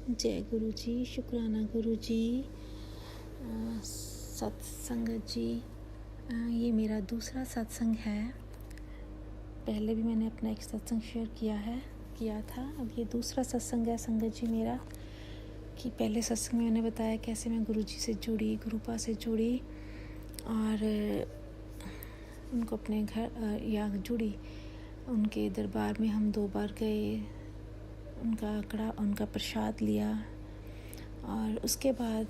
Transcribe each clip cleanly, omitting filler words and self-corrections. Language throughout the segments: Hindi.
जय गुरु जी, शुक्राना गुरु जी, सत्संगत जी। ये मेरा दूसरा सत्संग है। पहले भी मैंने अपना एक सत्संग शेयर किया था। अब ये दूसरा सत्संग है संगत जी मेरा। कि पहले सत्संग में मैंने बताया कैसे मैं गुरु जी से जुड़ी, गुरुपा से जुड़ी और उनको अपने घर या जुड़ी। उनके दरबार में हम 2 बार गए, उनका प्रसाद लिया और उसके बाद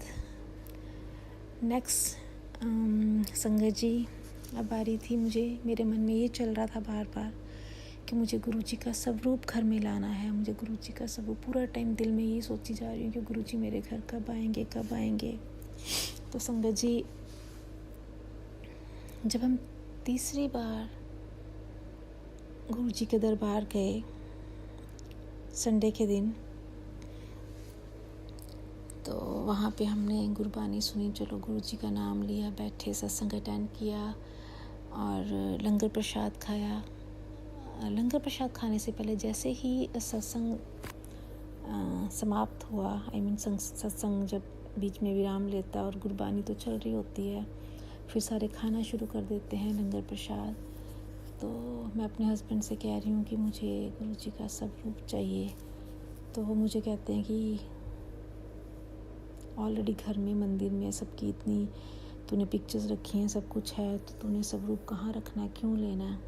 नेक्स्ट संगत जी अब बारी थी। मेरे मन में ये चल रहा था बार बार कि मुझे गुरु जी का स्वरूप घर में लाना है। मुझे गुरु जी का स्वरूप पूरा टाइम दिल में ये सोची जा रही हूँ कि गुरु जी मेरे घर कब आएंगे। तो संगत जी जब हम तीसरी बार गुरु जी के दरबार गए संडे के दिन, तो वहाँ पे हमने गुरबानी सुनी, चलो गुरु जी का नाम लिया, बैठे सत्संग अटेंड किया और लंगर प्रसाद खाया। लंगर प्रसाद खाने से पहले जैसे ही सत्संग समाप्त हुआ, सत्संग जब बीच में विराम लेता है और गुरबानी तो चल रही होती है, फिर सारे खाना शुरू कर देते हैं लंगर प्रसाद। तो मैं अपने हस्बैंड से कह रही हूँ कि मुझे गुरु जी का स्वरूप चाहिए। तो वो मुझे कहते हैं कि ऑलरेडी घर में मंदिर में सबकी इतनी तूने पिक्चर्स रखी हैं, सब कुछ है, तो तूने स्वरूप कहाँ रखना है, क्यों लेना है।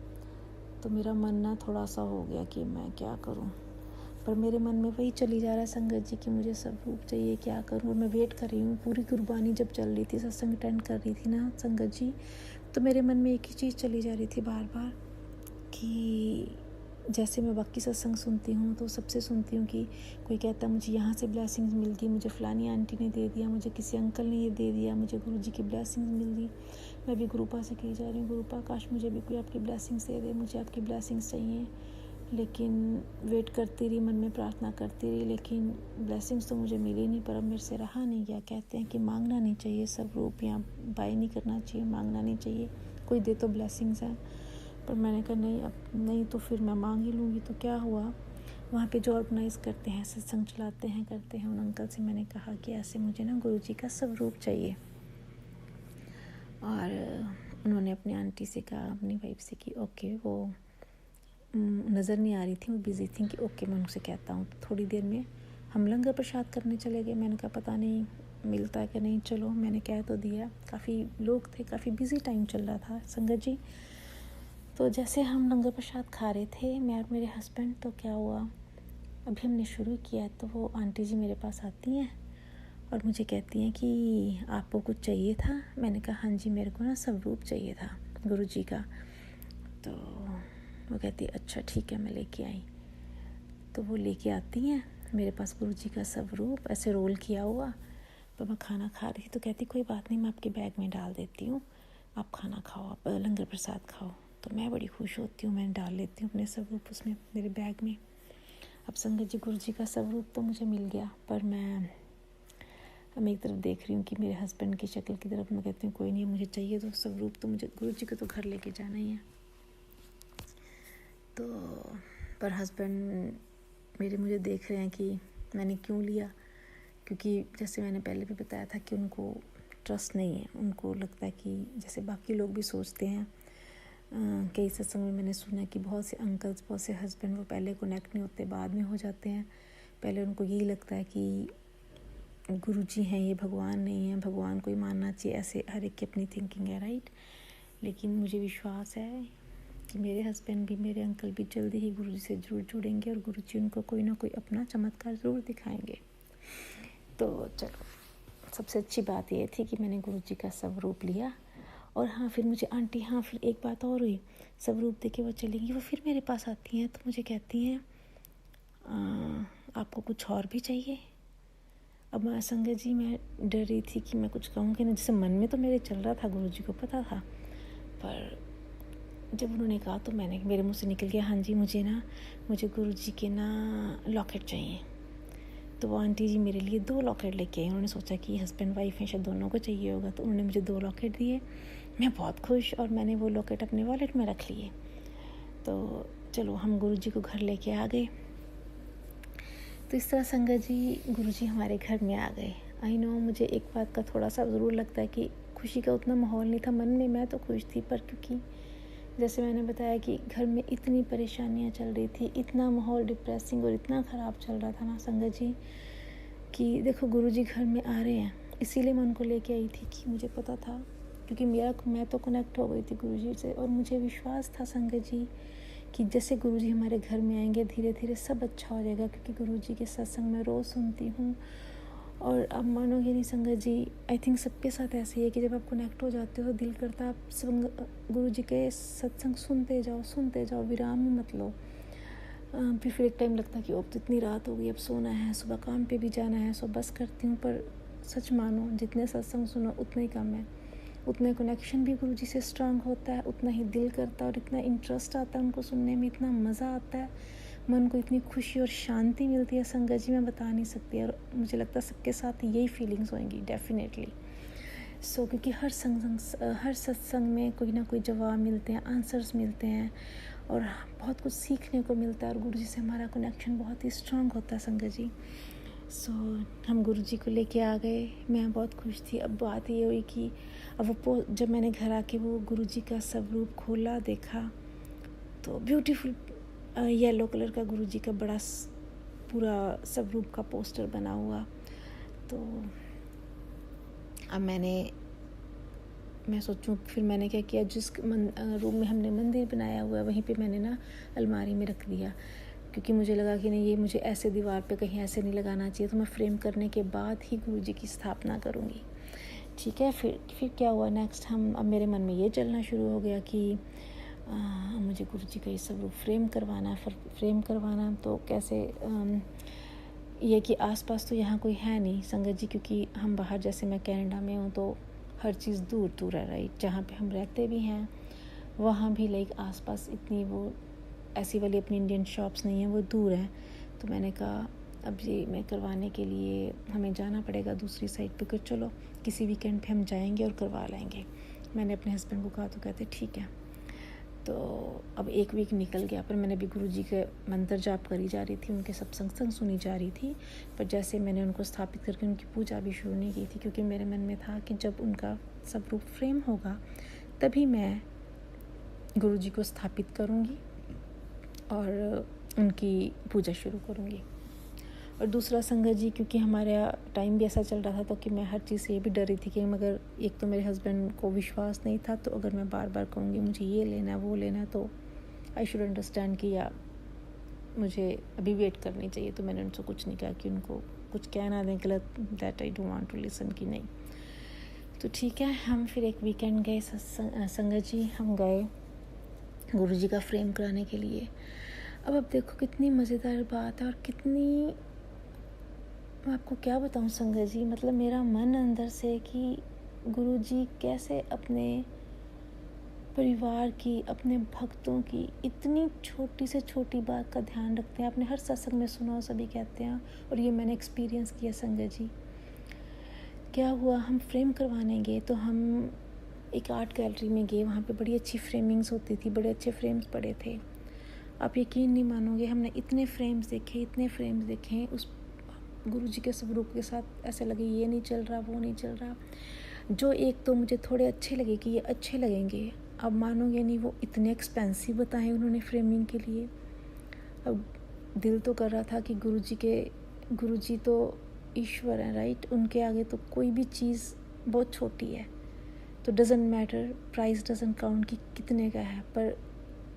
तो मेरा मन ना थोड़ा सा हो गया कि मैं क्या करूं, पर मेरे मन में वही चली जा रहा है संगत जी कि मुझे स्वरूप चाहिए, क्या करूं। और मैं वेट कर रही हूँ। पूरी गुरबानी जब चल रही थी, सत्संग अटेंड कर रही थी ना संगत जी, तो मेरे मन में एक ही चीज़ चली जा रही थी बार बार कि जैसे मैं बाकी सत्संग सुनती हूँ तो सबसे सुनती हूँ कि कोई कहता है मुझे यहाँ से ब्लेसिंग्स मिल गई, मुझे फ़लानी आंटी ने दे दिया, मुझे किसी अंकल ने ये दे दिया, मुझे गुरु जी की ब्लेसिंग्स मिल गई। मैं भी गुरुपा से कही जा रही हूँ, गुरुपा काश मुझे भी कोई आपकी ब्लेसिंग्स दे दे, मुझे आपकी ब्लेसिंग्स चाहिए। लेकिन वेट करती रही, मन में प्रार्थना करती रही, लेकिन ब्लेसिंग्स तो मुझे मिली नहीं। पर अब मेरे से रहा नहीं गया। कहते हैं कि मांगना नहीं चाहिए स्वरूप, या बाय नहीं करना चाहिए, मांगना नहीं चाहिए, कोई दे तो ब्लेसिंग्स हैं। पर मैंने कहा नहीं, अब नहीं तो फिर मैं मांग ही लूँगी। तो क्या हुआ, वहाँ पे जो ऑर्गेनाइज़ करते हैं, सत्संग चलाते हैं, करते हैं, उन अंकल से मैंने कहा कि ऐसे मुझे ना गुरु जी का स्वरूप चाहिए। और उन्होंने अपनी आंटी से कहा, अपनी वाइफ से कि ओके, वो नज़र नहीं आ रही थी, वो बिज़ी थी, कि ओके मैं उनसे कहता हूँ। तो थोड़ी देर में हम लंगर प्रसाद करने चले गए। मैंने कहा पता नहीं मिलता है कि नहीं, चलो मैंने कह तो दिया। काफ़ी लोग थे, काफ़ी बिज़ी टाइम चल रहा था संगत जी। तो जैसे हम लंगर प्रसाद खा रहे थे, मैं और मेरे हस्बैंड, तो क्या हुआ, अभी हमने शुरू किया तो वो आंटी जी मेरे पास आती हैं और मुझे कहती हैं कि आपको कुछ चाहिए था। मैंने कहा हाँ जी, मेरे को ना स्वरूप चाहिए था गुरु जी का। तो वो कहती अच्छा ठीक है, मैं लेके आई। तो वो लेके आती हैं मेरे पास गुरु जी का स्वरूप, ऐसे रोल किया हुआ। तो मैं खाना खा रही थी, तो कहती कोई बात नहीं, मैं आपके बैग में डाल देती हूँ, आप खाना खाओ, आप लंगर प्रसाद खाओ। तो मैं बड़ी खुश होती हूँ, मैं डाल लेती हूँ अपने स्वरूप उसमें, मेरे बैग में। अब संगत जी गुरु जी का स्वरूप तो मुझे मिल गया, पर मैं एक तरफ देख रही हूँ कि मेरे हस्बैंड की शक्ल की तरफ। मैं कहती हूँ कोई नहीं, मुझे चाहिए तो स्वरूप, तो मुझे गुरु जी को तो घर लेके जाना ही है। तो पर हस्बैंड मेरे मुझे देख रहे हैं कि मैंने क्यों लिया, क्योंकि जैसे मैंने पहले भी बताया था कि उनको ट्रस्ट नहीं है। उनको लगता है कि जैसे बाकी लोग भी सोचते हैं, कई सत्संग में मैंने सुना कि बहुत से अंकल्स, बहुत से हस्बैंड, वो पहले कनेक्ट नहीं होते, बाद में हो जाते हैं। पहले उनको यही लगता है कि गुरु जी हैं, ये भगवान नहीं है, भगवान को ही मानना चाहिए। ऐसे हर एक की अपनी थिंकिंग है, राइट। लेकिन मुझे विश्वास है कि मेरे हस्बैंड भी, मेरे अंकल भी जल्दी ही गुरु जी से जरूर जुड़ेंगे और गुरु जी उनको कोई ना कोई अपना चमत्कार ज़रूर दिखाएंगे। तो चलो, सबसे अच्छी बात ये थी कि मैंने गुरु जी का स्वरूप लिया। और हाँ, फिर मुझे आंटी, हाँ फिर एक बात और हुई, स्वरूप दे के वो चली गई। वो फिर मेरे पास आती हैं तो मुझे कहती हैं आपको कुछ और भी चाहिए। अब मैं संगत जी, मैं डर रही थी कि मैं कुछ कहूँगी ना, जैसे मन में तो मेरे चल रहा था, गुरु जी को पता था। पर जब उन्होंने कहा तो मेरे मुँह से निकल गया हाँ जी, मुझे गुरु जी के ना लॉकेट चाहिए। तो वो आंटी जी मेरे लिए 2 लॉकेट लेके आई। उन्होंने सोचा कि हस्बैंड वाइफ हैं, शायद दोनों को चाहिए होगा, तो उन्होंने मुझे 2 लॉकेट दिए। मैं बहुत खुश, और मैंने वो लॉकेट अपने वॉलेट में रख लिए। तो चलो हम गुरु जी को घर लेके आ गए। तो तो इस तरह संगत जी गुरुजी हमारे घर में आ गए। आई नो मुझे एक बात का थोड़ा सा ज़रूर लगता है कि खुशी का उतना माहौल नहीं था मन में, मैं तो खुश थी, पर क्योंकि जैसे मैंने बताया कि घर में इतनी परेशानियां चल रही थी, इतना माहौल डिप्रेसिंग और इतना ख़राब चल रहा था ना संगत जी, कि देखो गुरुजी घर में आ रहे हैं, इसीलिए मैं उनको लेके आई थी कि मुझे पता था, क्योंकि मैं तो कनेक्ट हो गई थी गुरुजी से, और मुझे विश्वास था संगत जी कि जैसे गुरुजी हमारे घर में आएंगे धीरे धीरे सब अच्छा हो जाएगा, क्योंकि गुरुजी के सत्संग मैं रोज़ सुनती हूँ। और अब मानोगे नहीं संगत जी, आई थिंक सबके साथ ऐसे ही है कि जब आप कनेक्ट हो जाते हो दिल करता आप गुरुजी के सत्संग सुनते जाओ, विराम ही मत लो। फिर एक टाइम लगता है कि अब तो इतनी रात हो गई, अब सोना है, सुबह काम पे भी जाना है, सो बस करती हूँ। पर सच मानो जितने सत्संग सुनो उतना ही कम है, उतना कनेक्शन भी गुरुजी से स्ट्रांग होता है, उतना ही दिल करता है और इतना इंटरेस्ट आता है उनको सुनने में, इतना मज़ा आता है, मन को इतनी खुशी और शांति मिलती है संगत जी, मैं बता नहीं सकती। और मुझे लगता है सबके साथ यही फीलिंग्स होंगी डेफिनेटली। क्योंकि हर सत्संग में कोई ना कोई जवाब मिलते हैं, आंसर्स मिलते हैं और बहुत कुछ सीखने को मिलता है, और गुरुजी से हमारा कनेक्शन बहुत ही स्ट्रांग होता है संगत जी। हम गुरुजी को लेके आ गए, मैं बहुत खुश थी। अब बात ये हुई कि अब वो जब मैंने घर आके वो गुरुजी का स्वरूप खोला देखा, तो ब्यूटीफुल येलो कलर का गुरुजी का बड़ा पूरा स्वरूप का पोस्टर बना हुआ। तो अब मैं सोचूं, फिर मैंने क्या किया, जिस रूम में हमने मंदिर बनाया हुआ है वहीं पे मैंने ना अलमारी में रख दिया, क्योंकि मुझे लगा कि नहीं, ये मुझे ऐसे दीवार पे कहीं ऐसे नहीं लगाना चाहिए, तो मैं फ्रेम करने के बाद ही गुरुजी की स्थापना करूँगी। ठीक है। फिर क्या हुआ नेक्स्ट, अब मेरे मन में ये चलना शुरू हो गया कि मुझे गुरुजी का ये स्वरूप फ्रेम करवाना तो कैसे, ये कि आसपास तो यहाँ कोई है नहीं संगत जी, क्योंकि हम बाहर, जैसे मैं कनाडा में हूँ तो हर चीज़ दूर दूर है, राइट। जहाँ पे हम रहते भी हैं वहाँ भी लाइक आसपास इतनी वो ऐसी वाली अपनी इंडियन शॉप्स नहीं है, वो दूर हैं। तो मैंने कहा अब ये मैं करवाने के लिए हमें जाना पड़ेगा दूसरी साइड पे, कि चलो किसी वीकेंड पे हम जाएंगे और करवा लेंगे। मैंने अपने हस्बैंड को कहा तो कहते ठीक है। तो अब एक वीक निकल गया, पर मैंने भी गुरुजी के मंत्र जाप करी जा रही थी, उनके सत्संग सुनी जा रही थी, पर जैसे मैंने उनको स्थापित करके उनकी पूजा भी शुरू नहीं की थी, क्योंकि मेरे मन में था कि जब उनका स्वरूप फ्रेम होगा तभी मैं गुरुजी को स्थापित करूँगी और उनकी पूजा शुरू करूँगी। और दूसरा संगत जी, क्योंकि हमारा टाइम भी ऐसा चल रहा था, तो कि मैं हर चीज़ से ये भी डर रही थी कि मगर एक तो मेरे हस्बैंड को विश्वास नहीं था, तो अगर मैं बार बार कहूँगी मुझे ये लेना है वो लेना है, तो आई शुड अंडरस्टैंड कि या मुझे अभी वेट करनी चाहिए। तो मैंने उनसे कुछ नहीं कहा कि उनको कुछ कहना दें गलत, that I don't want to listen की नहीं। तो ठीक है, हम फिर एक वीकेंड गए संगत जी, हम गए गुरुजी का फ्रेम कराने के लिए। अब देखो कितनी मज़ेदार बात है, और कितनी, मैं आपको क्या बताऊं संगत जी, मतलब मेरा मन अंदर से कि गुरुजी कैसे अपने परिवार की, अपने भक्तों की इतनी छोटी से छोटी बात का ध्यान रखते हैं। आपने हर सत्संग में सुना हो, सभी कहते हैं, और ये मैंने एक्सपीरियंस किया संगत जी। क्या हुआ, हम फ्रेम करवाने गए तो हम एक आर्ट गैलरी में गए, वहाँ पे बड़ी अच्छी फ्रेमिंग्स होती थी, बड़े अच्छे फ्रेम्स पड़े थे। आप यकीन नहीं मानोगे, हमने इतने फ्रेम्स देखे उस गुरुजी के स्वरूप के साथ, ऐसे लगे ये नहीं चल रहा वो नहीं चल रहा। जो एक तो मुझे थोड़े अच्छे लगे कि ये अच्छे लगेंगे, अब मानोगे नहीं वो इतने एक्सपेंसिव बताए उन्होंने फ्रेमिंग के लिए। अब दिल तो कर रहा था कि गुरुजी तो ईश्वर हैं, राइट, उनके आगे तो कोई भी चीज़ बहुत छोटी है, तो doesn't matter, price doesn't count कि कितने का है। पर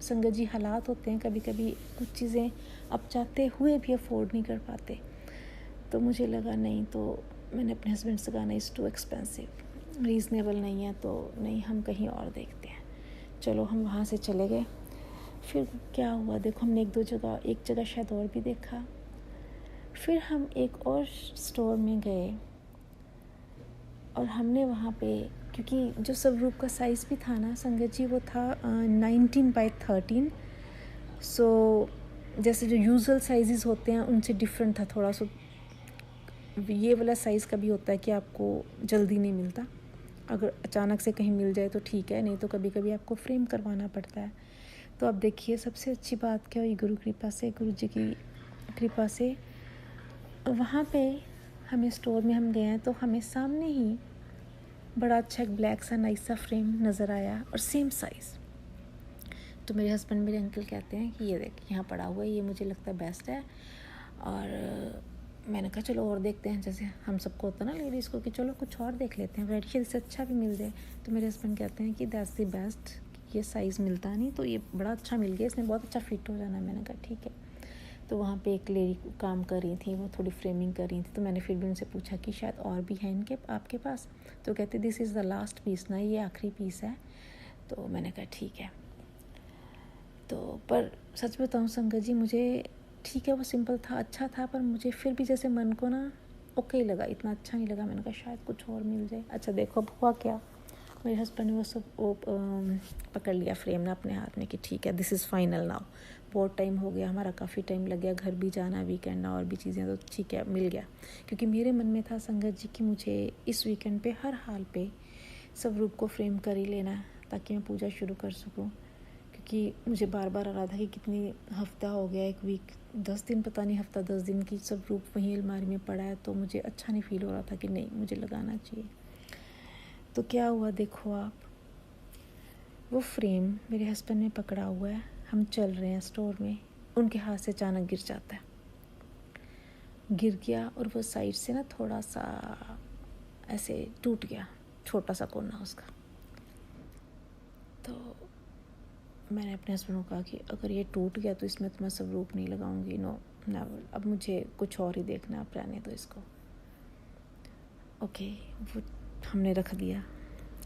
संगत जी हालात होते हैं कभी कभी, कुछ चीज़ें आप चाहते हुए भी अफोर्ड नहीं कर पाते। तो मुझे लगा नहीं, तो मैंने अपने हस्बैंड से कहा नहीं, इट्स टू एक्सपेंसिव, रीज़नेबल नहीं है, तो नहीं, हम कहीं और देखते हैं। चलो हम वहाँ से चले गए। फिर क्या हुआ, देखो हमने एक जगह शायद और भी देखा। फिर हम एक और स्टोर में गए और हमने वहाँ पे, क्योंकि जो स्वरूप का साइज़ भी था ना संगत जी, वो था 19x13। सो जैसे जो यूजुअल साइज़ होते हैं उनसे डिफरेंट था थोड़ा सा। ये वाला साइज़ का भी होता है कि आपको जल्दी नहीं मिलता, अगर अचानक से कहीं मिल जाए तो ठीक है, नहीं तो कभी कभी आपको फ्रेम करवाना पड़ता है। तो अब देखिए सबसे अच्छी बात क्या हुई, गुरु जी की कृपा से वहाँ पे हमें स्टोर में हम गए हैं तो हमें सामने ही बड़ा अच्छा एक ब्लैक सा नाइस सा फ्रेम नज़र आया और सेम साइज़। तो मेरे हस्बैंड मेरे अंकल कहते हैं कि ये देख यहाँ पड़ा हुआ है, ये मुझे लगता है बेस्ट है। और मैंने कहा चलो और देखते हैं, जैसे हम सबको होता है ना लेडीज़ को कि चलो कुछ और देख लेते हैं, वैरायटी इससे अच्छा भी मिल जाए। तो मेरे हस्बैंड कहते हैं कि दैट्स द बेस्ट, ये साइज़ मिलता नहीं तो ये बड़ा अच्छा मिल गया, इसमें बहुत अच्छा फिट हो जाना। मैंने कहा ठीक है। तो वहाँ पे एक लेडी काम कर रही थी, वो थोड़ी फ्रेमिंग कर रही थी, तो मैंने फिर भी उनसे पूछा कि शायद और भी है इनके आपके पास। तो कहते this is the last piece ना, ये आखिरी पीस है। तो मैंने कहा ठीक है। तो पर सच बताऊँ संगत जी, मुझे ठीक है वो सिंपल था, अच्छा था, पर मुझे फिर भी जैसे मन को ना ओके ही लगा, इतना अच्छा नहीं लगा। मैंने कहा शायद कुछ और मिल जाए। अच्छा देखो अब हुआ क्या, मेरे हस्बैंड ने वो सब पकड़ लिया फ्रेम ना अपने हाथ में कि ठीक है दिस इज़ फाइनल नाउ। बहुत टाइम हो गया हमारा, काफ़ी टाइम लग गया, घर भी जाना, वीकेंड और भी चीज़ें, तो ठीक है मिल गया। क्योंकि मेरे मन में था संगत जी कि मुझे इस वीकेंड पे हर हाल पे स्वरूप को फ्रेम कर ही लेना है ताकि मैं पूजा शुरू कर सकूँ। क्योंकि मुझे बार बार आ रहा था कि कितनी हफ्ता हो गया, एक वीक 10 दिन, पता नहीं हफ्ता 10 दिन की स्वरूप वहीं अलमारी में पड़ा है, तो मुझे अच्छा नहीं फील हो रहा था कि नहीं मुझे लगाना चाहिए। तो क्या हुआ देखो आप, वो फ्रेम मेरे हस्बैंड ने पकड़ा हुआ है, हम चल रहे हैं स्टोर में, उनके हाथ से अचानक गिर जाता है, गिर गया और वो साइड से ना थोड़ा सा ऐसे टूट गया, छोटा सा कोना उसका। तो मैंने अपने हस्बैंड को कहा कि अगर ये टूट गया तो इसमें तो मैं स्वरूप नहीं लगाऊंगी, नो नेवर, अब मुझे कुछ और ही देखना, आप रहने दो इसको। ओके, वो हमने रख दिया।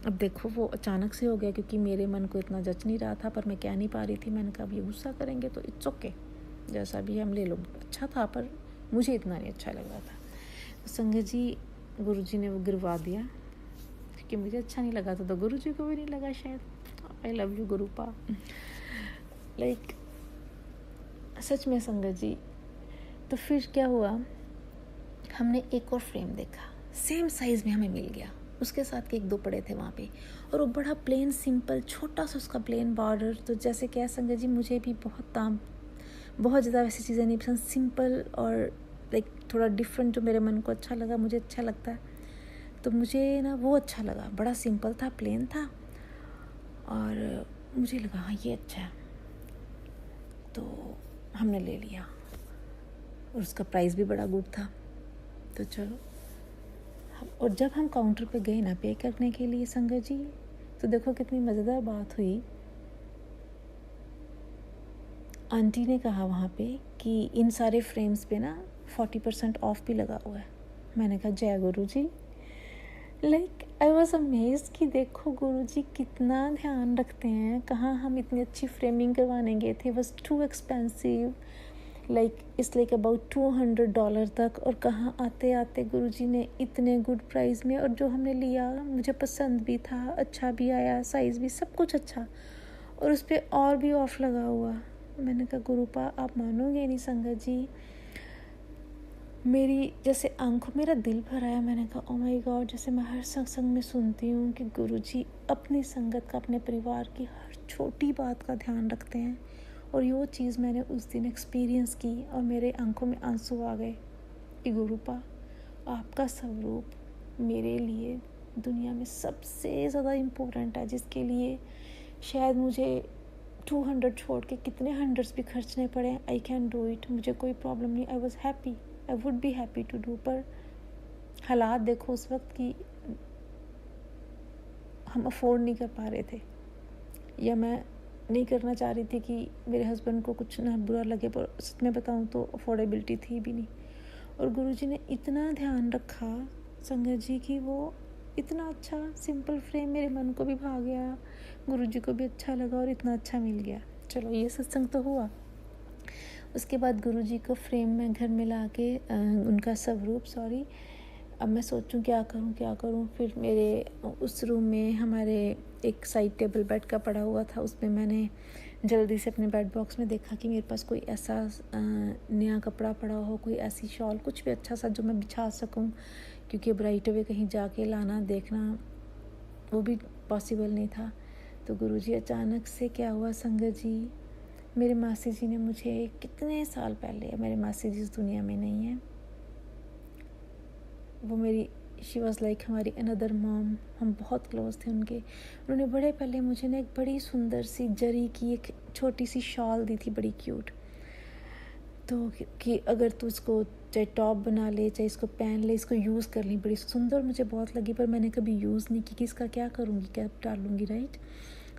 अब देखो वो अचानक से हो गया, क्योंकि मेरे मन को इतना जच नहीं रहा था, पर मैं कह नहीं पा रही थी। मैंने कहा अब ये गुस्सा करेंगे तो इट्स ओके, जैसा भी हम ले लो, अच्छा था पर मुझे इतना नहीं अच्छा लग रहा था। तो संगत जी गुरुजी ने वो गिरवा दिया, क्योंकि मुझे अच्छा नहीं लगा था, तो गुरुजी को भी नहीं लगा शायद। I love you गुरुपा। Like such में संगत जी। तो फिर क्या हुआ, हमने एक और फ्रेम देखा, सेम साइज़ में हमें मिल गया, उसके साथ के एक दो पड़े थे वहाँ पे, और वो बड़ा प्लेन सिंपल छोटा सा उसका प्लेन बॉर्डर। तो जैसे क्या संगत जी, मुझे भी बहुत ज़्यादा वैसी चीज़ें नहीं पसंद, सिंपल और लाइक थोड़ा डिफरेंट जो मेरे मन को अच्छा लगा, मुझे अच्छा लगता है, तो मुझे ना वो अच्छा लगा। बड़ा सिंपल था, प्लेन था, और मुझे लगा हाँ ये अच्छा है, तो हमने ले लिया, और उसका प्राइस भी बड़ा गुड था। तो चलो, और जब हम काउंटर पे गए ना पे करने के लिए संगत जी, तो देखो कितनी मज़ेदार बात हुई। आंटी ने कहा वहाँ पे कि इन सारे फ्रेम्स पे ना 40% ऑफ भी लगा हुआ है। मैंने कहा जय गुरु जी। लाइक आई वॉज अमेज्ड कि देखो गुरुजी कितना ध्यान रखते हैं। कहाँ हम इतनी अच्छी फ्रेमिंग करवाने गए थे, was too expensive, like it's like about $200 तक, और कहाँ आते आते गुरुजी ने इतने गुड प्राइस में, और जो हमने लिया मुझे पसंद भी था, अच्छा भी आया, साइज़ भी सब कुछ अच्छा, और उस पर और भी ऑफ लगा हुआ। मैंने कहा गुरुपा आप मानोगे नहीं संगत जी, मेरी जैसे आंखों मेरा दिल भर आया। मैंने कहा ओ माय गॉड, जैसे मैं हर सत्संग में सुनती हूँ कि गुरुजी अपनी संगत का, अपने परिवार की हर छोटी बात का ध्यान रखते हैं, और वो चीज़ मैंने उस दिन एक्सपीरियंस की, और मेरे आंखों में आंसू आ गए कि गुरुपा आपका स्वरूप मेरे लिए दुनिया में सबसे ज़्यादा इम्पोर्टेंट है, जिसके लिए शायद मुझे 200 छोड़ के कितने हंड्रेड्स भी खर्चने पड़े, आई कैन डू इट, मुझे कोई प्रॉब्लम नहीं। I was happy, I would be happy to do, पर हालात देखो उस वक्त की हम अफोर्ड नहीं कर पा रहे थे, या मैं नहीं करना चाह रही थी कि मेरे हस्बैंड को कुछ ना बुरा लगे, पर सच में बताऊँ तो अफोर्डेबिलिटी थी भी नहीं। और गुरुजी ने इतना ध्यान रखा संगत जी की, वो इतना अच्छा सिंपल फ्रेम मेरे मन को भी भा गया, गुरुजी को भी अच्छा लगा, और इतना अच्छा मिल गया। चलो ये सत्संग तो हुआ। उसके बाद गुरुजी को फ्रेम में घर में ला के उनका स्वरूप अब मैं सोचूं क्या करूं। फिर मेरे उस रूम में हमारे एक साइड टेबल बेड का पड़ा हुआ था, उसमें मैंने जल्दी से अपने बेड बॉक्स में देखा कि मेरे पास कोई ऐसा नया कपड़ा पड़ा हो, कोई ऐसी शॉल, कुछ भी अच्छा सा जो मैं बिछा सकूं, क्योंकि अब राइट अवे कहीं जाके लाना देखना वो भी पॉसिबल नहीं था। तो गुरुजी अचानक से क्या हुआ संगत जी, मेरे मासी जी ने मुझे कितने साल पहले, मेरे मासी जी इस दुनिया में नहीं है, शी वॉज़ लाइक हमारी अनदर मॉम। हम बहुत क्लोज थे उनके। उन्होंने बड़े पहले मुझे ना एक बड़ी सुंदर सी जरी की एक छोटी सी शॉल दी थी, बड़ी क्यूट। तो कि अगर तू इसको चाहे टॉप बना ले, चाहे इसको पहन ले, इसको यूज़ कर ली। बड़ी सुंदर मुझे बहुत लगी, पर मैंने कभी यूज़ नहीं की कि इसका क्या करूँगी, क्या डालूँगी, राइट।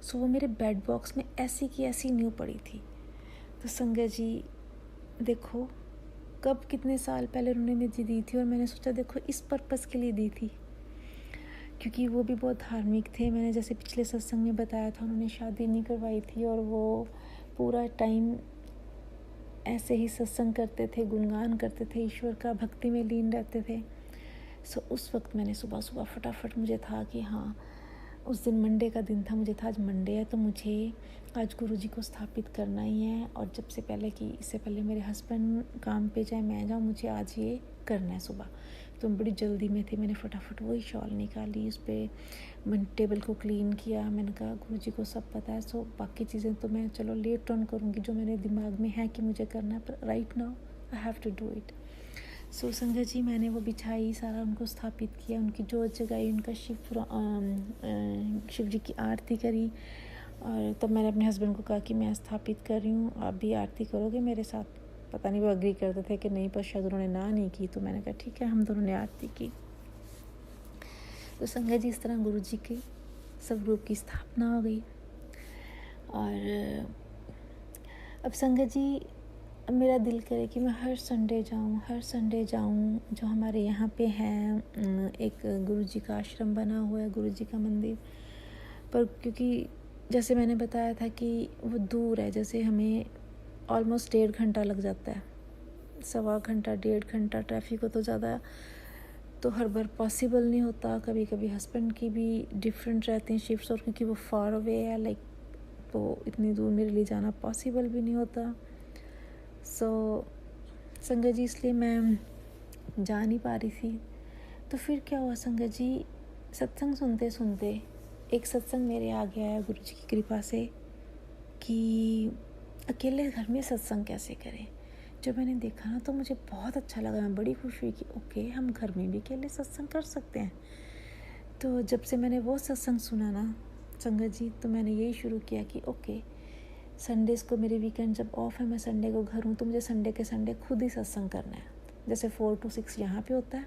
सो वो मेरे बेड बॉक्स में ऐसी की ऐसी न्यू पड़ी थी। तो संगत जी देखो कब कितने साल पहले उन्होंने मुझे दी थी, और मैंने सोचा देखो इस पर्पज़ के लिए दी थी, क्योंकि वो भी बहुत धार्मिक थे। मैंने जैसे पिछले सत्संग में बताया था, उन्होंने शादी नहीं करवाई थी और वो पूरा टाइम ऐसे ही सत्संग करते थे, गुणगान करते थे, ईश्वर का भक्ति में लीन रहते थे। सो उस वक्त मैंने सुबह सुबह फटाफट, मुझे था कि हाँ उस दिन मंडे का दिन था, मुझे था आज मंडे है तो मुझे आज गुरुजी को स्थापित करना ही है, और जब से पहले कि इससे पहले मेरे हस्बैंड काम पे जाए मैं जाऊँ, मुझे आज ये करना है सुबह। तो बड़ी जल्दी में थी, मैंने फटाफट वही शॉल निकाली, उस पर टेबल को क्लीन किया। मैंने कहा गुरुजी को सब पता है, सो बाकी चीज़ें तो मैं चलो लेट ऑन करूँगी, जो मेरे दिमाग में है कि मुझे करना है, पर right now I have to do it. So Sangat ji मैंने वो बिछाई, सारा उनको स्थापित किया, उनकी जोत जगाई, उनका शिव जी की आरती करी। और तब मैंने अपने हस्बैंड को कहा कि मैं स्थापित कर रही हूँ, आप भी आरती करोगे मेरे साथ। पता नहीं वो अग्री करते थे कि नहीं, पर शायद उन्होंने ना नहीं की। तो मैंने कहा ठीक है, हम दोनों ने आरती की। तो संगत जी इस तरह गुरु जी के सब रूप की स्थापना हो गई। और अब संगत जी अब मेरा दिल करे कि मैं हर संडे जाऊँ। जो हमारे यहाँ पे है एक गुरुजी का आश्रम बना हुआ है, गुरुजी का मंदिर। पर क्योंकि जैसे मैंने बताया था कि वो दूर है, जैसे हमें ऑलमोस्ट 1.5 घंटा लग जाता है, 1.25 घंटा 1.5 घंटा। ट्रैफिक हो तो ज़्यादा तो हर बार पॉसिबल नहीं होता। कभी कभी हस्बैंड की भी डिफरेंट रहते हैं शिफ्ट्स, और क्योंकि वो फार अवे है लाइक, तो इतनी दूर मेरे लिए जाना पॉसिबल भी नहीं होता। सो संगत जी इसलिए मैं जा नहीं पा रही थी। तो फिर क्या हुआ संगत जी, सत्संग सुनते सुनते एक सत्संग मेरे आ गया है गुरु जी की कृपा से कि अकेले घर में सत्संग कैसे करें। जब मैंने देखा ना तो मुझे बहुत अच्छा लगा, मैं बड़ी खुश हुई कि ओके हम घर में भी अकेले सत्संग कर सकते हैं। तो जब से मैंने वो सत्संग सुना ना संगत जी, तो मैंने यही शुरू किया कि ओके संडेज़ को मेरे वीकेंड जब ऑफ है, मैं संडे को घर हूँ, तो मुझे संडे के संडे खुद ही सत्संग करना है। जैसे 4 to 6 यहाँ पे होता है,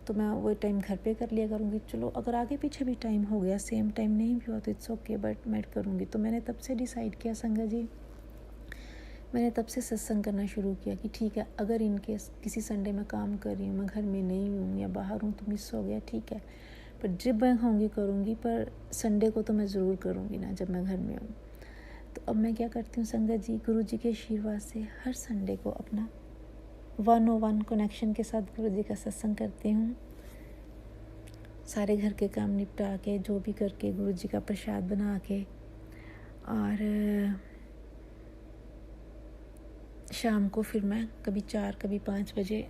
तो मैं वो टाइम घर पे कर लिया करूँगी। चलो अगर आगे पीछे भी टाइम हो गया, सेम टाइम नहीं भी हुआ तो इट्स ओके, बट मैं करूँगी। तो मैंने तब से डिसाइड किया संगत जी, मैंने तब से सत्संग करना शुरू किया कि ठीक है अगर इनकेस किसी संडे में काम कर रही हूँ, मैं घर में नहीं हूँ या बाहर हूँ तो मिस हो गया, ठीक है, पर जब मैं होंगी करूँगी, पर संडे को तो मैं ज़रूर करूँगी ना जब मैं घर में हूँ। तो अब मैं क्या करती हूँ संगत जी, गुरु जी के आशीर्वाद से हर संडे को अपना 101 कनेक्शन के साथ गुरु जी का सत्संग करती हूँ। सारे घर के काम निपटा के, जो भी करके, गुरु जी का प्रसाद बना के, और शाम को फिर मैं कभी 4 कभी 5 बजे,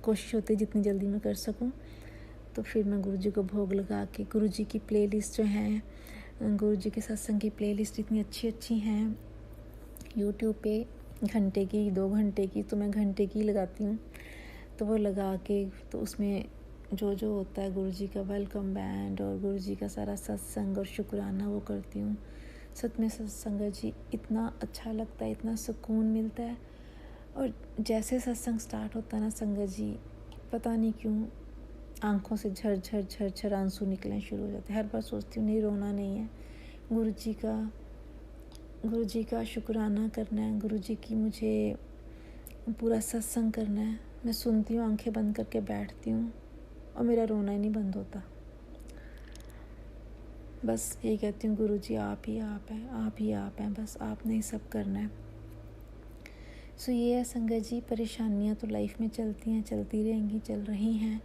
कोशिश होती है जितनी जल्दी मैं कर सकूं, तो फिर मैं गुरु जी को भोग लगा के, गुरु जी की प्लेलिस्ट जो हैं, गुरु जी के सत्संग की प्लेलिस्ट इतनी अच्छी अच्छी हैं यूट्यूब पे, घंटे की 2 घंटे की, तो मैं घंटे की लगाती हूँ। तो वो लगा के, तो उसमें जो जो होता है गुरु जी का वेलकम बैंड और गुरु जी का सारा सत्संग और शुक्राना वो करती हूँ। सच में सत्संग जी इतना अच्छा लगता है, इतना सुकून मिलता है। और जैसे सत्संग स्टार्ट होता है ना संगत जी, पता नहीं क्यों आंखों से झर आंसू निकलने शुरू हो जाते हैं। हर बार सोचती हूँ नहीं रोना नहीं है, गुरु जी का शुक्राना करना है, गुरु जी की मुझे पूरा सत्संग करना है। मैं सुनती हूँ, आंखें बंद करके बैठती हूँ और मेरा रोना ही नहीं बंद होता। बस यही कहती हूँ गुरु जी आप ही आप हैं, आप ही आप हैं, बस आपने ही सब करना है। सो ये है संगत जी, परेशानियाँ तो लाइफ में चलती हैं, चलती रहेंगी, चल रही हैं,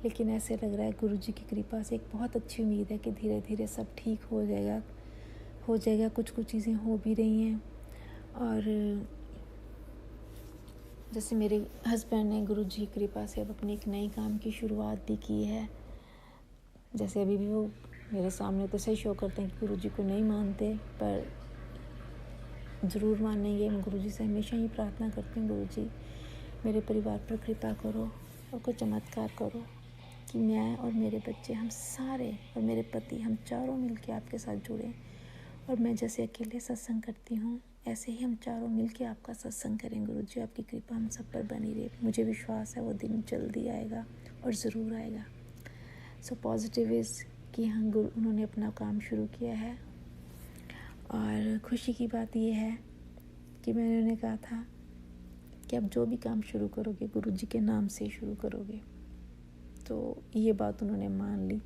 लेकिन ऐसे लग रहा है गुरु जी की कृपा से एक बहुत अच्छी उम्मीद है कि धीरे धीरे सब ठीक हो जाएगा। कुछ चीज़ें हो भी रही हैं। और जैसे मेरे हस्बैंड ने गुरु जी की कृपा से अब अपनी एक नई काम की शुरुआत भी की है। जैसे अभी भी वो मेरे सामने तो सही शो करते हैं कि गुरु जी को नहीं मानते, पर ज़रूर मानेंगे। मैं गुरु जी से हमेशा ही प्रार्थना करती हूँ, गुरु जी मेरे परिवार पर कृपा करो और कोई चमत्कार करो। कि मैं और मेरे बच्चे, हम सारे, और मेरे पति, हम चारों मिलके आपके साथ जुड़े। और मैं जैसे अकेले सत्संग करती हूँ, ऐसे ही हम चारों मिलके आपका सत्संग करें। गुरुजी, आपकी कृपा हम सब पर बनी रहे। मुझे विश्वास है वो दिन जल्दी आएगा और ज़रूर आएगा। सो पॉजिटिव इज़ कि हाँ, उन्होंने अपना काम शुरू किया है। और खुशी की बात ये है कि मैंने उन्हें कहा था कि अब जो भी काम शुरू करोगे गुरुजी के नाम से ही शुरू करोगे, तो ये बात उन्होंने मान ली।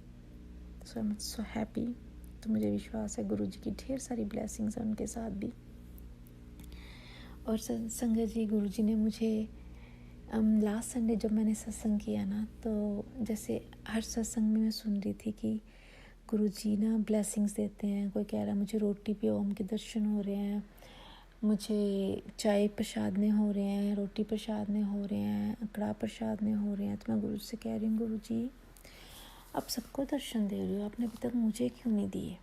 सो आई एम सो हैप्पी। तो मुझे विश्वास है गुरुजी की ढेर सारी ब्लेसिंग्स हैं उनके साथ भी। और संगत जी, गुरुजी ने मुझे लास्ट संडे जब मैंने सत्संग किया ना, तो जैसे हर सत्संग में मैं सुन रही थी कि गुरुजी ना ब्लेसिंग्स देते हैं। कोई कह रहा है मुझे रोटी पे ओम के दर्शन हो रहे हैं, मुझे चाय प्रसाद में हो रहे हैं, रोटी प्रसाद में हो रहे हैं, कड़ा प्रसाद में हो रहे हैं। तो मैं गुरु से कह रही हूँ, गुरुजी आप सबको दर्शन दे रहे हो, आपने अभी तक मुझे क्यों नहीं दिए?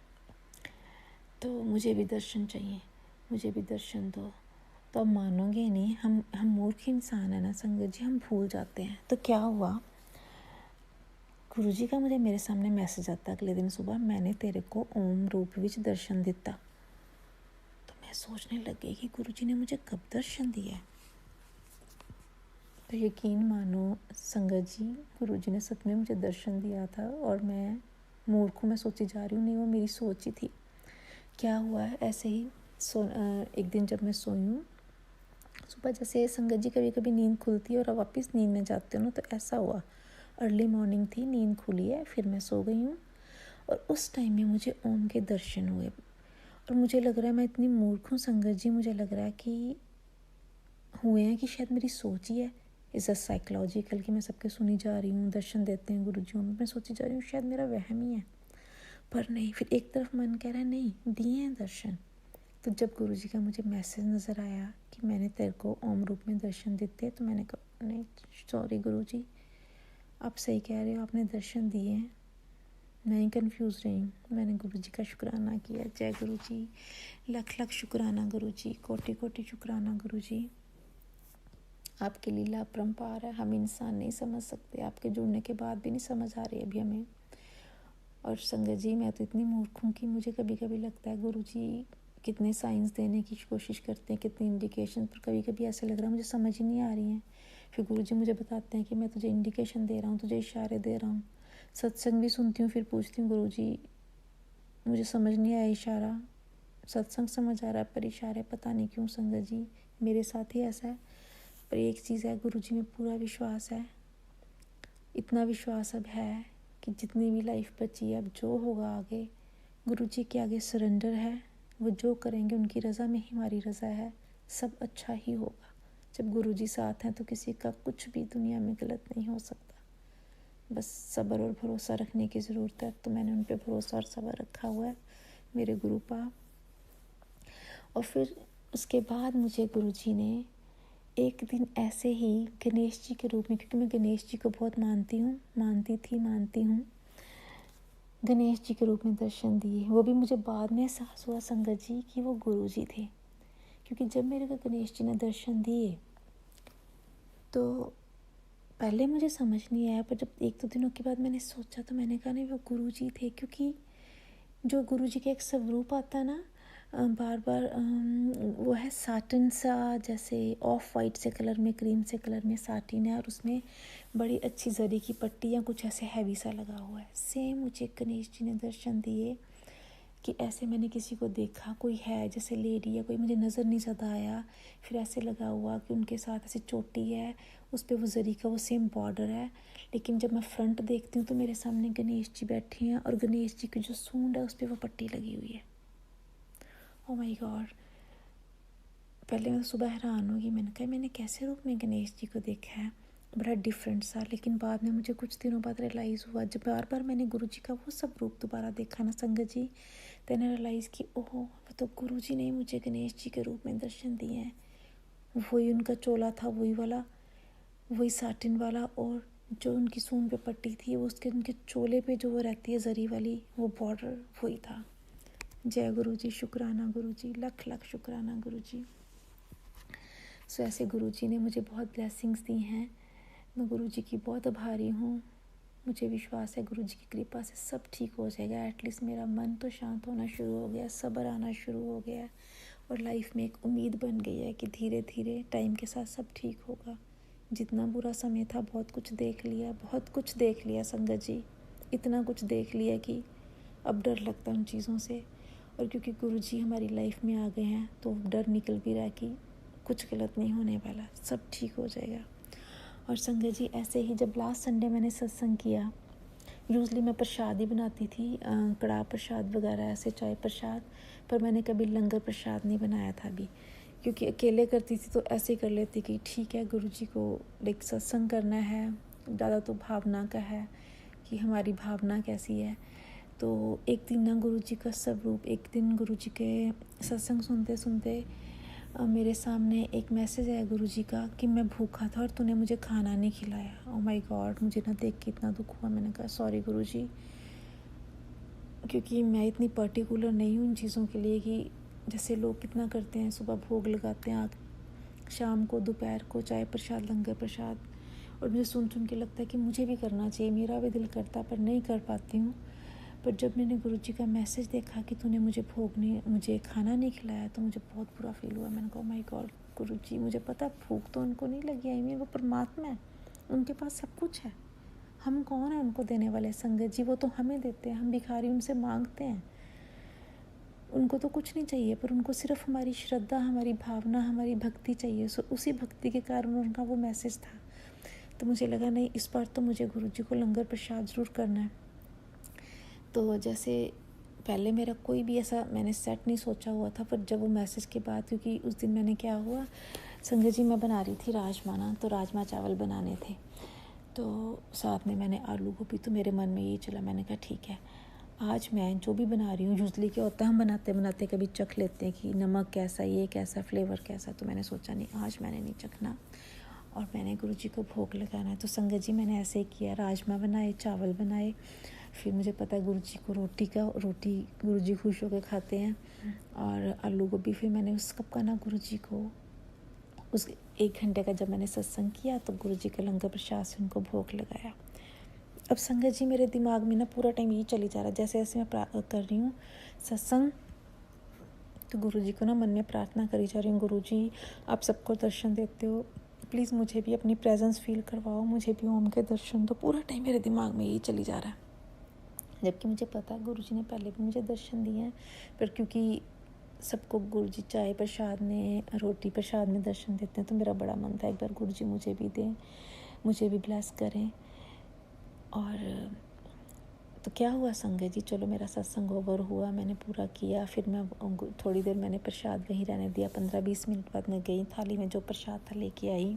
तो मुझे भी दर्शन चाहिए, मुझे भी दर्शन दो। तो अब मानोगे नहीं, हम मूर्ख इंसान है ना संगत जी, हम भूल जाते हैं। तो क्या हुआ, गुरुजी का मुझे मेरे सामने मैसेज आता अगले दिन सुबह, मैंने तेरे को ओम रूप विच दर्शन दिता। तो मैं सोचने लग गई कि गुरुजी ने मुझे कब दर्शन दिया है। तो यकीन मानो संगत जी, गुरुजी ने सच में मुझे दर्शन दिया था। और मैं मूर्ख हूँ, मैं सोची जा रही हूँ, नहीं वो मेरी सोच ही थी। क्या हुआ है, ऐसे ही एक दिन जब मैं सोई हूँ सुबह, जैसे संगत जी कभी कभी नींद खुलती है और वापस नींद में जाते हो ना, तो ऐसा हुआ। अर्ली मॉर्निंग थी, नींद खुली है, फिर मैं सो गई हूँ। और उस टाइम में मुझे ओम के दर्शन हुए। और मुझे लग रहा है मैं इतनी मूर्ख हूँ संगत जी, मुझे लग रहा है कि हुए हैं कि शायद मेरी सोच ही है। इज़ अ साइकोलॉजिकल कि मैं सबके सुनी जा रही हूँ, दर्शन देते हैं गुरुजी, मैं सोची जा रही हूँ शायद मेरा वहम ही है। पर नहीं, फिर एक तरफ मन कह रहा है नहीं, दिए हैं दर्शन। तो जब गुरुजी का मुझे मैसेज नज़र आया कि मैंने तेरे को ओम रूप में दर्शन देते, तो मैंने कहा नहीं सॉरी गुरुजी, आप सही कह रहे हो, आपने दर्शन दिए हैं, मैं ही कन्फ्यूज़ रही हूँ। मैंने गुरुजी का शुक्राना किया। जय गुरुजी, लख लख शुक्राना गुरुजी, कोटि कोटि शुक्राना गुरुजी। आपकी लीला अपरंपार है, हम इंसान नहीं समझ सकते, आपके जुड़ने के बाद भी नहीं समझ आ रही अभी हमें। और संगत जी, मैं तो इतनी मूर्ख हूँ कि मुझे कभी कभी लगता है गुरुजी कितने साइंस देने की कोशिश करते हैं, कितनी इंडिकेशन, पर कभी कभी ऐसे लग रहा है मुझे समझ ही नहीं आ रही हैं। फिर गुरुजी मुझे बताते हैं कि मैं तुझे इंडिकेशन दे रहा हूँ, तुझे इशारे दे रहा हूँ। सत्संग भी सुनती हूँ, फिर पूछती हूँ गुरुजी मुझे समझ नहीं आया इशारा, सत्संग समझ आ रहा है पर इशारे पता नहीं क्यों। संगत जी, मेरे साथ ही ऐसा है। पर एक चीज़ है, गुरुजी में पूरा विश्वास है। इतना विश्वास अब है कि जितनी भी लाइफ बची है, अब जो होगा आगे गुरुजी के आगे सरेंडर है। वो जो करेंगे उनकी रज़ा में ही हमारी रज़ा है, सब अच्छा ही होगा। जब गुरुजी साथ हैं तो किसी का कुछ भी दुनिया में गलत नहीं हो सकता। बस सब्र और भरोसा रखने की ज़रूरत है। तो मैंने उन पर भरोसा और सब्र रखा हुआ है, मेरे गुरु पा। और फिर उसके बाद मुझे गुरुजी ने एक दिन ऐसे ही गणेश जी के रूप में, क्योंकि मैं गणेश जी को बहुत मानती हूँ, गणेश जी के रूप में दर्शन दिए। वो भी मुझे बाद में एहसास हुआ संगत जी कि वो गुरुजी थे। क्योंकि जब मेरे को गणेश जी ने दर्शन दिए तो पहले मुझे समझ नहीं आया, पर जब एक दो दिनों के बाद मैंने सोचा तो मैंने कहा नहीं वो गुरुजी थे। क्योंकि जो गुरुजी का एक स्वरूप आता ना, बार बार वो है साटिन सा, जैसे ऑफ वाइट से कलर में, क्रीम से कलर में साटिन है, और उसमें बड़ी अच्छी जरी की पट्टी या कुछ ऐसे हैवी सा लगा हुआ है। सेम मुझे गणेश जी ने दर्शन दिए कि ऐसे मैंने किसी को देखा, कोई है जैसे लेडी या कोई, मुझे नज़र नहीं ज़्यादा आया। फिर ऐसे लगा हुआ कि उनके साथ ऐसी चोटी है, उस पर वो जरी का वो सेम बॉर्डर है। लेकिन जब मैं फ्रंट देखती हूँ तो मेरे सामने गणेश जी बैठे हैं, और गणेश जी की जो सूंड है उस पर वो पट्टी लगी हुई है। ओ माय गॉड, पहले मैं सुबह हैरान होगी, मैंने कहा मैंने कैसे रूप में गणेश जी को देखा है, बड़ा डिफरेंट सा। लेकिन बाद में मुझे कुछ दिनों बाद रियलाइज़ हुआ, जब बार बार मैंने गुरु जी का वो सब रूप दोबारा देखा ना संगत जी, मैंने रियलाइज़ कि ओह, वो तो गुरु जी ने मुझे गणेश जी के रूप में दर्शन दिए हैं। वही उनका चोला था, वही वाला, वही साटिन वाला, और जो उनकी सूंड पे पट्टी थी वो उसके उनके चोले पे जो वो रहती है जरी वाली, वो बॉर्डर वही था। जय गुरु जी, शुक्राना गुरु जी, लख लख शुक्राना गुरु जी। ऐसे गुरु जी ने मुझे बहुत ब्लेसिंग्स दी हैं। मैं गुरु जी की बहुत आभारी हूँ। मुझे विश्वास है गुरु जी की कृपा से सब ठीक हो जाएगा। एटलीस्ट मेरा मन तो शांत होना शुरू हो गया, सब्र आना शुरू हो गया है और लाइफ में एक उम्मीद बन गई है कि धीरे धीरे टाइम के साथ सब ठीक होगा। जितना बुरा समय था बहुत कुछ देख लिया, बहुत कुछ देख लिया संगत जी, इतना कुछ देख लिया कि अब डर लगता है उन चीज़ों से। और क्योंकि गुरु जी हमारी लाइफ में आ गए हैं तो डर निकल भी रहा है कि कुछ गलत नहीं होने वाला, सब ठीक हो जाएगा। और संगत जी ऐसे ही जब लास्ट संडे मैंने सत्संग किया, यूज़ुअली मैं प्रसाद ही बनाती थी, कड़ाह प्रसाद वगैरह ऐसे, चाय प्रसाद, पर मैंने कभी लंगर प्रसाद नहीं बनाया था अभी, क्योंकि अकेले करती थी तो ऐसे कर लेती कि ठीक है गुरु जी को लाइक सत्संग करना है, ज़्यादा तो भावना का है कि हमारी भावना कैसी है। तो एक दिन ना गुरु जी का स्वरूप, एक दिन गुरु जी के सत्संग सुनते सुनते मेरे सामने एक मैसेज आया गुरु जी का कि मैं भूखा था और तूने मुझे खाना नहीं खिलाया। ओह माय गॉड, मुझे ना देख के इतना दुख हुआ। मैंने कहा सॉरी गुरु जी, क्योंकि मैं इतनी पर्टिकुलर नहीं हूँ इन चीज़ों के लिए कि जैसे लोग कितना करते हैं, सुबह भोग लगाते हैं, शाम को दोपहर को चाय प्रसाद लंगर प्रसाद, और मुझे सुन के लगता है कि मुझे भी करना चाहिए, मेरा भी दिल करता पर नहीं कर पाती हूँ। पर जब मैंने गुरु जी का मैसेज देखा कि तूने मुझे खाना नहीं खिलाया तो मुझे बहुत बुरा फील हुआ। मैंने कहा माय गॉड गुरु जी, मुझे पता भूख तो उनको नहीं लगी, आई मीन वो परमात्मा है, उनके पास सब कुछ है, हम कौन है उनको देने वाले। संगत जी वो तो हमें देते हैं, हम भिखारी उनसे मांगते हैं, उनको तो कुछ नहीं चाहिए, पर उनको सिर्फ हमारी श्रद्धा, हमारी भावना, हमारी भक्ति चाहिए। सो उसी भक्ति के कारण उनका वो मैसेज था। तो मुझे लगा नहीं, इस बार तो मुझे गुरु जी को लंगर प्रसाद ज़रूर करना है। तो जैसे पहले मेरा कोई भी ऐसा मैंने सेट नहीं सोचा हुआ था, पर जब वो मैसेज के बाद, क्योंकि उस दिन मैंने क्या हुआ संगत जी, मैं बना रही थी राजमा ना, तो राजमा चावल बनाने थे, तो साथ में मैंने आलू गोभी, तो मेरे मन में ये चला, मैंने कहा ठीक है आज मैं जो भी बना रही हूँ, यूजली क्या होता है हम बनाते बनाते कभी चख लेते हैं कि नमक कैसा, ये कैसा, फ्लेवर कैसा, तो मैंने सोचा नहीं आज मैंने नहीं चखना और मैंने गुरु जी को भोग लगाना है। तो संगत जी मैंने ऐसे ही किया, राजमा बनाए, चावल बनाए, फिर मुझे पता है गुरु जी को रोटी गुरु जी खुश होकर खाते हैं, और आलू गोभी फिर मैंने उस कप का ना गुरु जी को उस 1 घंटे का जब मैंने सत्संग किया तो गुरु जी के लंगर प्रसाद से उनको भोग लगाया। अब संगत जी मेरे दिमाग में ना पूरा टाइम ये चली जा रहा है, जैसे जैसे मैं कर रही हूँ सत्संग, तो गुरु जी को ना मन में प्रार्थना करी जा रही हूँ, गुरु जी आप सबको दर्शन देते हो, प्लीज़ मुझे भी अपनी प्रेजेंस फील करवाओ, मुझे भी ओम के दर्शन। तो पूरा टाइम मेरे दिमाग में यही चली जा रहा है, जबकि मुझे पता है गुरु जी ने पहले भी मुझे दर्शन दिए हैं, पर क्योंकि सबको गुरु जी चाय प्रसाद में, रोटी प्रसाद में दर्शन देते हैं, तो मेरा बड़ा मन था एक बार गुरु जी मुझे भी दें, मुझे भी ब्लेस करें। और तो क्या हुआ संगत जी, चलो मेरा सत्संग ओवर हुआ, मैंने पूरा किया, फिर मैं थोड़ी देर मैंने प्रसाद वहीं रहने दिया, 15-20 मिनट बाद मैं गई, थाली में जो प्रसाद था लेके आई।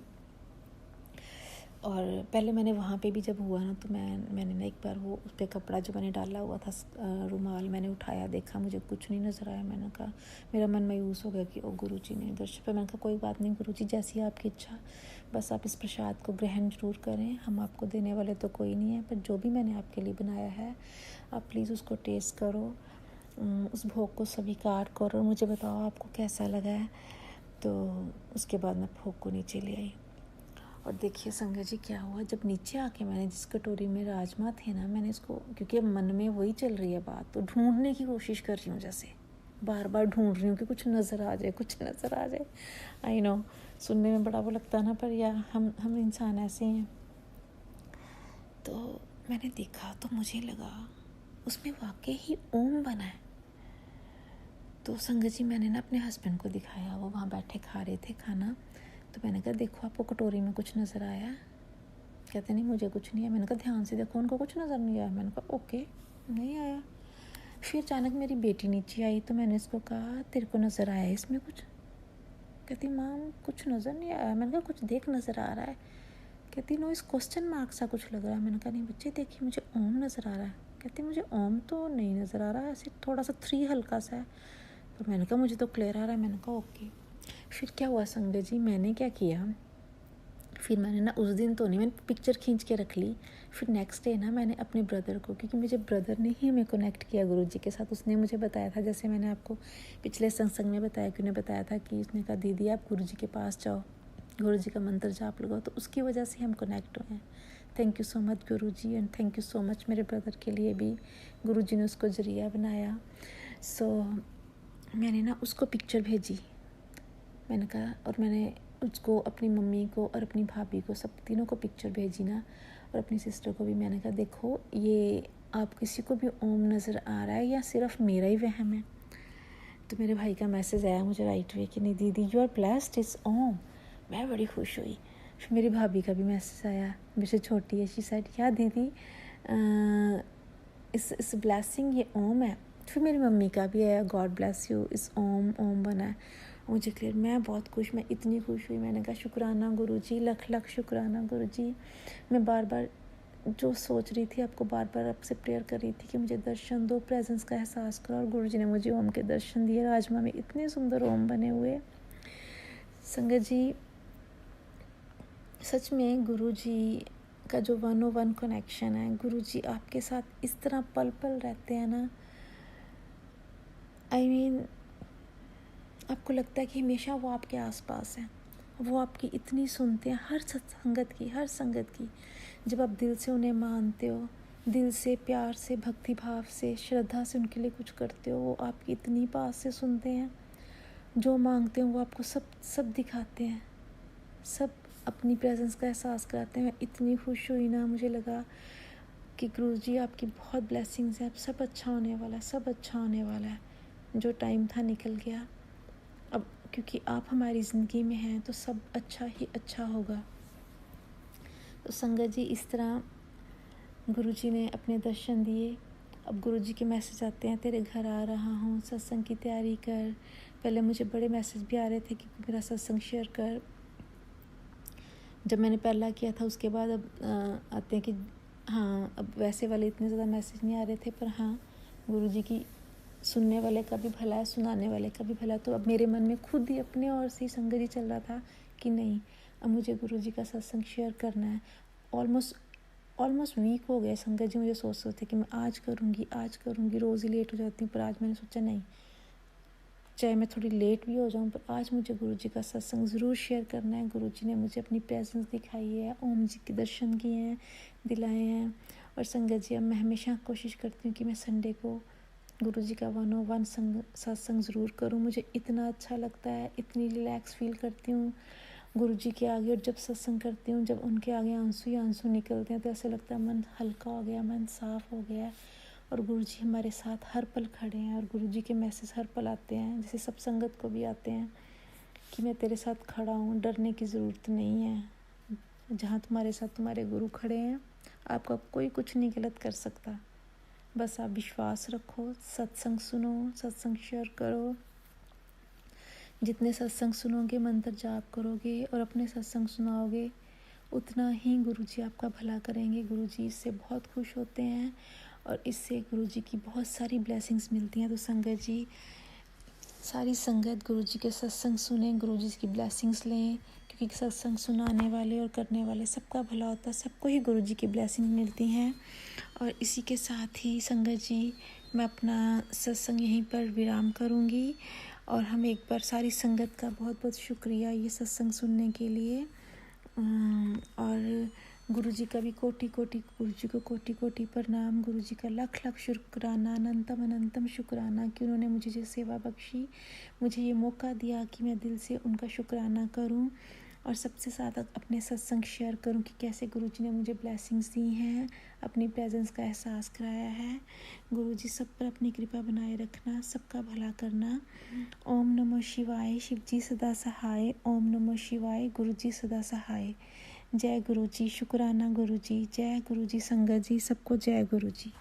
और पहले मैंने वहाँ पे भी जब हुआ ना, तो मैंने ना एक बार वो उस पर कपड़ा जो मैंने डाला हुआ था रुमाल, मैंने उठाया, देखा मुझे कुछ नहीं नज़र आया। मैंने कहा, मेरा मन मायूस हो गया कि ओ गुरु जी ने दर्शन, पर मैंने कहा कोई बात नहीं गुरु जी, जैसी आपकी इच्छा, बस आप इस प्रसाद को ग्रहण जरूर करें, हम आपको देने वाले तो कोई नहीं है, पर जो भी मैंने आपके लिए बनाया है आप प्लीज़ उसको टेस्ट करो, उस भोग को स्वीकार करो और मुझे बताओ आपको कैसा लगा है। तो उसके बाद मैं भोग को नीचे ले आई, और देखिए संगत जी क्या हुआ, जब नीचे आके मैंने जिस कटोरी में राजमा थे ना, मैंने इसको, क्योंकि अब मन में वही चल रही है बात, तो ढूंढने की कोशिश कर रही हूँ, जैसे बार बार ढूंढ रही हूँ कि कुछ नज़र आ जाए, कुछ नज़र आ जाए। आई नो सुनने में बड़ा वो लगता है ना, पर यार हम इंसान ऐसे हैं। तो मैंने देखा तो मुझे लगा उसमें वाकई ही ओम बना है। तो संगत जी मैंने ना अपने हस्बैंड को दिखाया, वो वहाँ बैठे खा रहे थे खाना, तो मैंने कहा देखो आपको कटोरी में कुछ नज़र आया? कहते नहीं मुझे कुछ नहीं है। मैंने कहा ध्यान से देखो, उनको कुछ नज़र नहीं आया। मैंने कहा ओके नहीं आया। फिर अचानक मेरी बेटी नीचे आई, तो मैंने उसको कहा तेरे को नज़र आया इसमें कुछ? कहती माम कुछ नज़र नहीं आया। मैंने कहा कुछ देख नज़र आ रहा है? कहती नो इस क्वेश्चन मार्क सा कुछ लग रहा है। मैंने कहा नहीं बच्चे देखिए मुझे ओम नज़र आ रहा है। कहती मुझे ओम तो नहीं नज़र आ रहा है, ऐसे थोड़ा सा 3 हल्का सा है। पर मैंने कहा मुझे तो क्लियर आ रहा है। मैंने कहा ओके। फिर क्या हुआ संगत जी, मैंने क्या किया, फिर मैंने ना उस दिन तो नहीं, मैंने पिक्चर खींच के रख ली। फिर नेक्स्ट डे ना मैंने अपने ब्रदर को, क्योंकि मुझे ब्रदर ने ही हमें कनेक्ट किया गुरु जी के साथ, उसने मुझे बताया था, जैसे मैंने आपको पिछले सत्संग में बताया कि उन्हें बताया था कि उसने कहा दीदी आप गुरु जी के पास जाओ, गुरु जी का मंत्र जाप लगाओ, तो उसकी वजह से हम कनेक्ट हुए हैं। Thank you so much Guru ji, and thank you so much मेरे ब्रदर के लिए भी गुरु जी ने उसको जरिया बनाया। सो मैंने ना उसको पिक्चर भेजी, मैंने कहा, और मैंने उसको अपनी मम्मी को और अपनी भाभी को, सब तीनों को पिक्चर भेजी ना, और अपनी सिस्टर को भी। मैंने कहा देखो, ये आप किसी को भी ओम नज़र आ रहा है या सिर्फ मेरा ही वहम है? तो मेरे भाई का मैसेज आया मुझे राइट वे कि नहीं दीदी, यू आर ब्लेस्ड, इट्स ओम। मैं बड़ी खुश हुई। फिर मेरी भाभी का भी मैसेज आया, मेरे से छोटी है, शी सेड या दीदी इस ब्लेसिंग ये ओम है। फिर मेरी मम्मी का भी आया, गॉड ब्लेस यू, इस ओम बना है। मुझे क्लियर, मैं बहुत खुश, मैं इतनी खुश हुई। मैंने कहा शुक्राना गुरुजी, लख लख शुक्राना गुरुजी। मैं बार बार जो सोच रही थी, आपको बार बार आपसे प्रेयर कर रही थी कि मुझे दर्शन दो, प्रेजेंस का एहसास करो, और गुरुजी ने मुझे ओम के दर्शन दिए। राजमा में इतने सुंदर ओम बने हुए। संगत जी, सच में गुरुजी का जो 101 कनेक्शन है, गुरुजी आपके साथ इस तरह पल पल रहते हैं ना, आई मीन आपको लगता है कि हमेशा वो आपके आसपास हैं। वो आपकी इतनी सुनते हैं, हर संगत की। जब आप दिल से उन्हें मानते हो, दिल से, प्यार से, भक्ति भाव से, श्रद्धा से उनके लिए कुछ करते हो, वो आपकी इतनी पास से सुनते हैं। जो मांगते हो वो आपको सब दिखाते हैं, सब अपनी प्रेजेंस का एहसास कराते हैं। मैं इतनी खुश हुई ना, मुझे लगा कि गुरुजी आपकी बहुत ब्लेसिंग्स हैं, अब सब अच्छा होने वाला है, सब अच्छा होने वाला है। जो टाइम था निकल गया, अब क्योंकि आप हमारी ज़िंदगी में हैं तो सब अच्छा ही अच्छा होगा। तो संगत जी, इस तरह गुरुजी ने अपने दर्शन दिए। अब गुरुजी के मैसेज आते हैं, तेरे घर आ रहा हूँ, सत्संग की तैयारी कर। पहले मुझे बड़े मैसेज भी आ रहे थे कि मेरा सत्संग शेयर कर। जब मैंने पहला किया था उसके बाद अब आते हैं कि हाँ, अब वैसे वाले इतने ज़्यादा मैसेज नहीं आ रहे थे, पर हाँ, गुरुजी की सुनने वाले का भी भला है, सुनाने वाले का भी भला। तो अब मेरे मन में खुद ही अपने और से संगत ही चल रहा था कि नहीं, अब मुझे गुरुजी का सत्संग शेयर करना है। ऑलमोस्ट वीक हो गए संगत जी, मुझे सोचते कि मैं आज करूँगी, रोज़ ही लेट हो जाती हूँ, पर आज मैंने सोचा नहीं, चाहे मैं थोड़ी लेट भी हो जाऊँ, पर आज मुझे गुरुजी का सत्संग ज़रूर शेयर करना है। गुरुजी ने मुझे अपनी प्रेजेंस दिखाई है, ओम जी के दर्शन किए हैं, दिलाए हैं। और संगत जी, अब मैं हमेशा कोशिश करती हूँ कि मैं संडे को गुरुजी का 101 सत्संग ज़रूर करूँ। मुझे इतना अच्छा लगता है, इतनी रिलैक्स फील करती हूँ गुरुजी के आगे। और जब सत्संग करती हूँ, जब उनके आगे आंसू ही आंसू निकलते हैं, तो ऐसा लगता है मन हल्का हो गया, मन साफ़ हो गया। और गुरुजी हमारे साथ हर पल खड़े हैं, और गुरुजी के मैसेज हर पल आते हैं, जैसे सब संगत को भी आते हैं कि मैं तेरे साथ खड़ा हूँ, डरने की ज़रूरत नहीं है। जहाँ तुम्हारे साथ तुम्हारे गुरु खड़े हैं, आपका कोई कुछ नहीं गलत कर सकता। बस आप विश्वास रखो, सत्संग सुनो, सत्संग शेयर करो। जितने सत्संग सुनोगे, मंत्र जाप करोगे और अपने सत्संग सुनाओगे, उतना ही गुरुजी आपका भला करेंगे। गुरुजी इससे बहुत खुश होते हैं, और इससे गुरुजी की बहुत सारी ब्लेसिंग्स मिलती हैं। तो संगत जी, सारी संगत गुरुजी के सत्संग सुने, गुरुजी की ब्लेसिंग्स लें, क्योंकि सत्संग सुनाने वाले और करने वाले सबका भला होता है, सबको ही गुरुजी की ब्लेसिंग मिलती हैं। और इसी के साथ ही संगत जी, मैं अपना सत्संग यहीं पर विराम करूँगी। और हम एक बार सारी संगत का बहुत बहुत शुक्रिया ये सत्संग सुनने के लिए। और गुरुजी का भी गुरुजी को कोटि कोटि प्रणाम, गुरुजी का लख लख शुक्राना, अनंतम शुक्राना कि उन्होंने मुझे जो सेवा बख्शी, मुझे ये मौका दिया कि मैं दिल से उनका शुक्राना करूं, और सबसे ज़्यादा अपने सत्संग शेयर करूं कि कैसे गुरुजी ने मुझे ब्लेसिंग्स दी हैं, अपनी प्रेजेंस का एहसास कराया है। गुरुजी सब पर अपनी कृपा बनाए रखना, सबका भला करना। ओम नमो शिवाय, शिवजी सदा सहाय। ओम नमो शिवाय, गुरुजी सदा सहाय। जय गुरुजी, शुक्राना गुरुजी, जय गुरुजी। संगत जी, सबको जय गुरुजी।